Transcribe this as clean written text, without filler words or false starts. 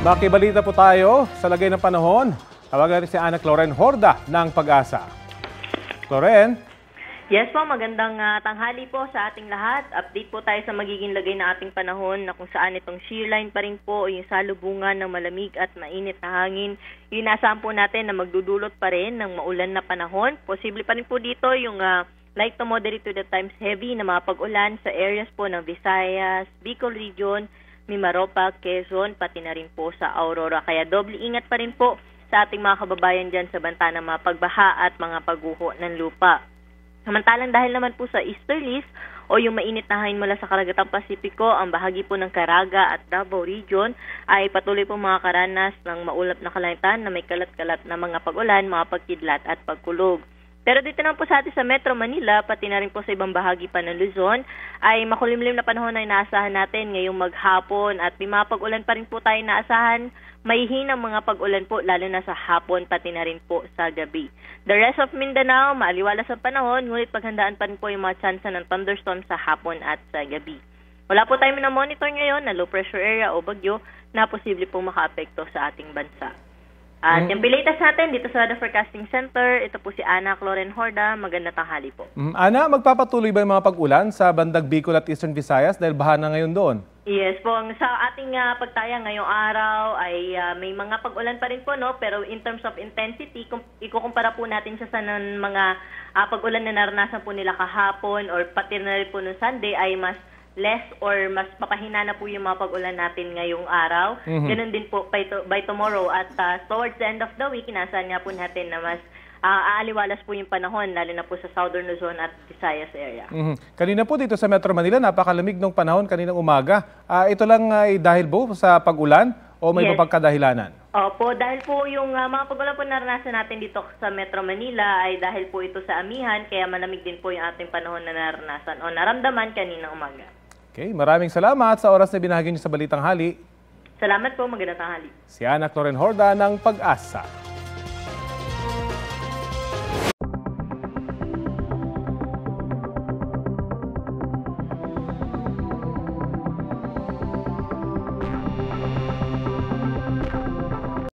Makibalita po tayo sa lagay ng panahon. Tawagan rin si Ana Cloren Horda ng Pag-asa. Cloren? Yes po, magandang tanghali po sa ating lahat. Update po tayo sa magiging lagay ng ating panahon na kung saan itong shear line pa rin po yung salubungan ng malamig at mainit na hangin. Inaasahan po natin na magdudulot pa rin ng maulan na panahon. Posible pa rin po dito yung light to moderate to the times heavy na mga pag-ulan sa areas po ng Visayas, Bicol Region, Mimaropa, Quezon, pati na rin po sa Aurora. Kaya doble ingat pa rin po sa ating mga kababayan dyan sa banta ng mga pagbaha at mga pagguho ng lupa. Samantalang dahil naman po sa easterlies o yung mainit na hangin mula sa Karagatang Pasipiko, ang bahagi po ng Caraga at Davao Region ay patuloy po mga karanas ng maulap na kalangitan na may kalat-kalat na mga pag-ulan, mga pagkidlat at pagkulog. Pero dito naman po sa atin sa Metro Manila, pati na rin po sa ibang bahagi pa ng Luzon, ay makulimlim na panahon na inaasahan natin ngayong maghapon at may mga pag-ulan pa rin po tayo inaasahan. May hinang mga pag-ulan po lalo na sa hapon pati na rin po sa gabi. The rest of Mindanao, maaliwalas ang panahon, ngunit paghandaan pa rin po yung mga tsansa ng thunderstorm sa hapon at sa gabi. Wala po tayo minamonitor ngayon na low pressure area o bagyo na posible pong makaapekto sa ating bansa. At yung latest natin dito sa Weather Forecasting Center, ito po si Ana Cloren Horda. Magandang tanghali po. Ana, magpapatuloy ba yung mga pag-ulan sa bandang Bicol at Eastern Visayas dahil baha na ngayon doon? Yes po, sa ating pagtaya ngayong araw ay may mga pag-ulan pa rin po, no? Pero in terms of intensity, kung ikukumpara po natin siya sa mga pag-ulan na naranasan po nila kahapon or pati na rin po noong Sunday ay mas less or mas papahina na po yung mga pag-ulan natin ngayong araw. Ganun din po by tomorrow at towards the end of the week, inaasahan nga po natin na mas aaliwalas po yung panahon, lalo na po sa Southern Luzon at Visayas area. Kanina po dito sa Metro Manila, napakalamig ng panahon kaninang umaga. Ito lang ay dahil po sa pag-ulan o may mapagkadahilanan? Opo, dahil po yung mga pag-ulan po naranasan natin dito sa Metro Manila ay dahil po ito sa amihan, kaya malamig din po yung ating panahon na naranasan o naramdaman kaninang umaga. Okay, maraming salamat sa oras na binahagi niyo sa Balitang Hali. Salamat po, magandang tanghali. Si Ana Cloren Horda ng Pag-asa.